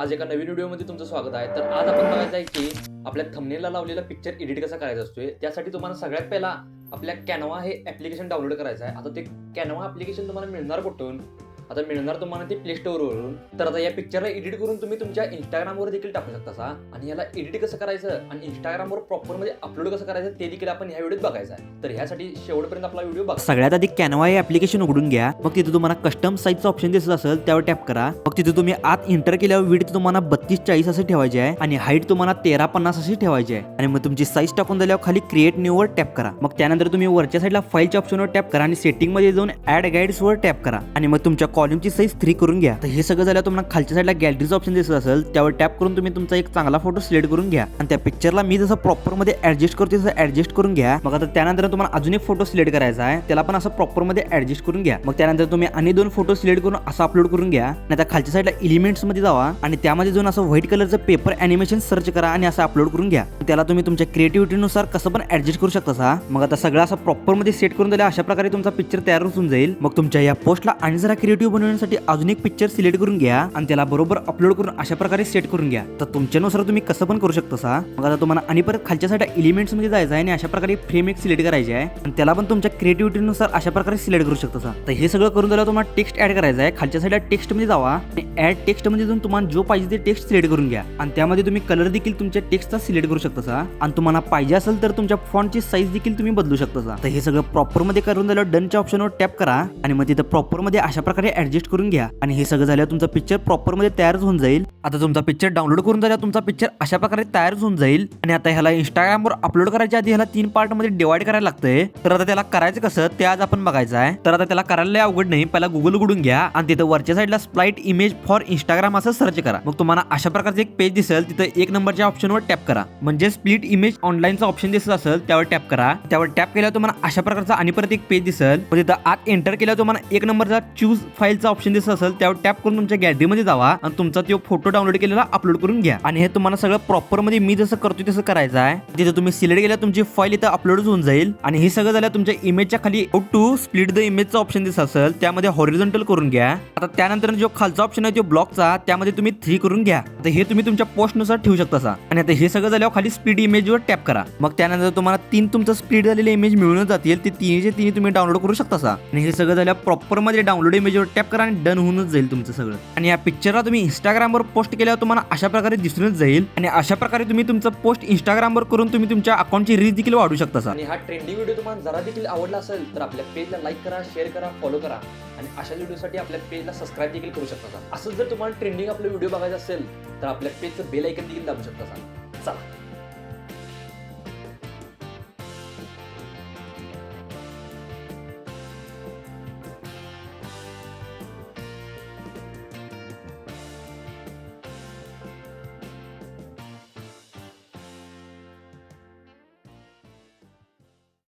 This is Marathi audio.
आज एका नवीन व्हिडिओमध्ये तुमचं स्वागत आहे। तर आज आपण बघायचं आहे की आपल्या थंबनेलला लावलेला पिक्चर एडिट कसा करायचा असतोय। त्यासाठी तुम्हाला सगळ्यात पहिला आपल्या कॅनवा हे ॲप्लिकेशन डाउनलोड करायचं आहे। आता ते कॅनवा ॲप्लिकेशन तुम्हाला मिळणार कुठून? आता मिळणार तुम्हाला ते प्ले स्टोअरवरून। तर आता या पिक्चरला एडिट करून तुम्ही तुमच्या इंस्टाग्रामवर देखील टाकू शकता आणि याला एडिट कसं करायचं आणि इंस्टाग्रामवर प्रॉपरमध्ये अपलोड कसं करायचं ते देखील आपण ह्या व्हिडिओत बघायचं आहे। तर ह्यासाठी शेवटपर्यंत आपला व्हिडिओ बघा। सगळ्यात आधी कॅनवा हे ॲप्लिकेशन उघडून घ्या। मग तिथे तुम्हाला कस्टम साईजचा ऑप्शन दिसत असेल त्यावर टॅप करा। मग तिथे तुम्ही आत एंटर केल्यावर विड्थ तुम्हाला 32-40 असे ठेवायचे आहे आणि हाईट तुम्हाला 13-50 अशी ठेवायची आहे आणि मग तुमची साईज टाकून झाल्यावर खाली क्रिएट न्यू वर टॅप करा। मग त्यानंतर तुम्ही वरच्या साईडला फाईलच्या ऑप्शनवर टॅप करा आणि सेटिंग मध्ये जाऊन ऍड गाईड्स वर टॅप करा आणि मग तुमच्या कॉलमची साईज 3 करून घ्या। तर हे सगळं झालं तुम्हाला खालच्या साईडला गॅलरीचं ऑप्शन दिसत असेल त्यावर टॅप करून तुम्ही तुमचा एक चांगला फोटो सिलेक्ट करून घ्या आणि त्या पिक्चरला मी जसं प्रॉपर मध्ये ऍडजस्ट करतो तसं ऍडजस्ट करून घ्या। मग आता त्यानंतर तुम्हाला अजून एक फोटो सिलेक्ट करायचा आहे त्याला पण असं प्रॉपर मध्ये ऍडजस्ट करून घ्या। मग त्यानंतर तुम्ही आणि 2 फोटो सिलेक्ट करून असं अपलोड करून घ्या आणि त्या खालच्या साईडला एलिमेंट्स मध्ये जावा आणि त्यामध्ये जाऊन असं व्हाईट कलरचं पेपर ॲनिमेशन सर्च करा आणि असं अपलोड करून घ्या। त्याला तुम्ही तुमच्या क्रिएटिव्हिटीनुसार कसं पण ऍडजस्ट करू शकता। मग आता सगळं असं प्रॉपर मध्ये सेट करून दिलं अशा प्रकारे तुमचा पिक्चर तयार होऊन जाईल। मग तुमच्या या पोस्टला आणि जरा क्रिएटिव्ह बनवण्यासाठी अजून एक पिक्चर सिलेक्ट करून घ्या आणि त्याला बरोबर अपलोड करून अशा प्रकारे सेट करून घ्या। तर तुमच्यानुसार तुम्ही कसं पण करू शकता। मग आता तुम्हाला आणि परत खालच्या साईडला एलिमेंट्स मध्ये जायचं आहे आणि अशा प्रकारे फ्रेम एक सिलेक्ट करायची आहे आणि त्याला पण तुमच्या क्रिएटिव्हिटीनुसार अशा प्रकारे सिलेक्ट करू शकता। तर हे सगळं करून झालं तुम्हाला टेक्स्ट ऍड करायचं आहे। खालच्या साईडला टेक्स्ट मध्ये जावा आणि ऍड टेक्स्ट मध्ये जाऊन तुम्हाला जो पाहिजे ते टेक्स्ट सिलेक्ट करून घ्या आणि त्यामध्ये तुम्ही कलर देखील तुमच्या टेक्स्टचा सिलेक्ट करू शकता आणि तुम्हाला पाहिजे असेल तर तुमच्या फॉन्टची साईज देखील तुम्ही बदलू शकता। तर हे सगळं प्रॉपर मध्ये करून झालं डनच्या ऑप्शनवर टॅप करा आणि मग तिथं प्रॉपर मध्ये अशा प्रकारे ऍडजस्ट करून घ्या आणि हे सगळं झालं तुमचा पिक्चर प्रॉपर मध्ये तयार होऊन जाईल। आता तुमचा पिक्चर डाउनलोड करून झाला तुमचा पिक्चर अशा प्रकारे तयार होऊन जाईल आणि आता ह्याला इंस्टाग्रामवर अपलोड करायच्या आधी ह्याला 3 पार्ट मध्ये डिवाइड करायला लागतंय। तर आता त्याला करायचं कसं ते आज आपण बघायचं आहे। तर आता त्याला करायला अवघड नाही, पहिला गुगल उघडून घ्या आणि तिथं वरच्या साईडला स्प्लाइट इमेज फॉर इंस्टाग्राम असं सर्च करा। मग तुम्हाला अशा प्रकारचं एक पेज दिसेल, तिथं 1 नंबरच्या ऑप्शनवर टॅप करा। म्हणजे स्प्लिट इमेज ऑनलाईनचा ऑप्शन दिसत असेल त्यावर टॅप करा। त्यावर टॅप केल्यावर तुम्हाला अशा प्रकारचा आणि परत एक पेज दिसेल। मग तिथं आत एंटर केल्यावर तुम्हाला 1 नंबरचा चूज फाईलचा ऑप्शन दिसत असेल त्यावर टॅप करून तुमच्या गॅलरीमध्ये जावा आणि तुमचा तो फोटो डाउनलोड केलेला अपलोड करून घ्या आणि हे तुम्हाला सगळं प्रॉपर मध्ये मी जसं करतोय तसं करायचं आहे। तिथे तुम्ही सिलेक्ट केल्या तुमची फाईल इथं अपलोड होऊन जाईल आणि हे सगळं झालं तुमच्या इमेजच्या खाली हाऊ टू स्प्लिट द इमेजचा ऑप्शन दिसत असेल त्यामध्ये हॉरिझॉन्टल करून घ्या। आता त्यानंतर जो खालचा ऑप्शन आहे तो ब्लॉकचा त्यामध्ये तुम्ही 3 करून घ्या। आता हे तुम्ही तुमच्या पोस्टनुसार ठेवू शकता आणि आता हे सगळं झाल्यावर खाली स्प्लिट इमेजवर टॅप करा। मग त्यानंतर तुम्हाला 3 तुमचं स्प्लिट झालेले इमेज मिळून जातील, ते 3चे 3 तुम्ही डाउनलोड करू शकता आणि हे सगळं झाल्यावर प्रॉपर मध्ये डाउनलोड इमेजवर टॅप करा आणि डन होऊनच जाईल तुमचं सगळं। आणि या पिक्चरला तुम्ही इंस्टाग्रामवर पोस्ट केल्यावर तुम्हाला अशा प्रकारे दिसूनच जाईल आणि अशा प्रकारे तुम्ही तुमचं पोस्ट इंस्टाग्रामवर करून तुम्ही तुमच्या अकाउंटची रीच देखील वाढू शकता। आणि हा ट्रेंडिंग व्हिडिओ तुम्हाला जरा देखील आवडला असेल तर आपल्या पेजला लाईक करा, शेअर करा, फॉलो करा आणि अशा व्हिडिओसाठी आपल्या पेजला सबस्क्राईब देखील करू शकता। असंच जर तुम्हाला ट्रेंडिंग आपला व्हिडिओ बघायचा असेल तर आपल्या पेजचं बेल आयकन देखील दाबू शकता। चला।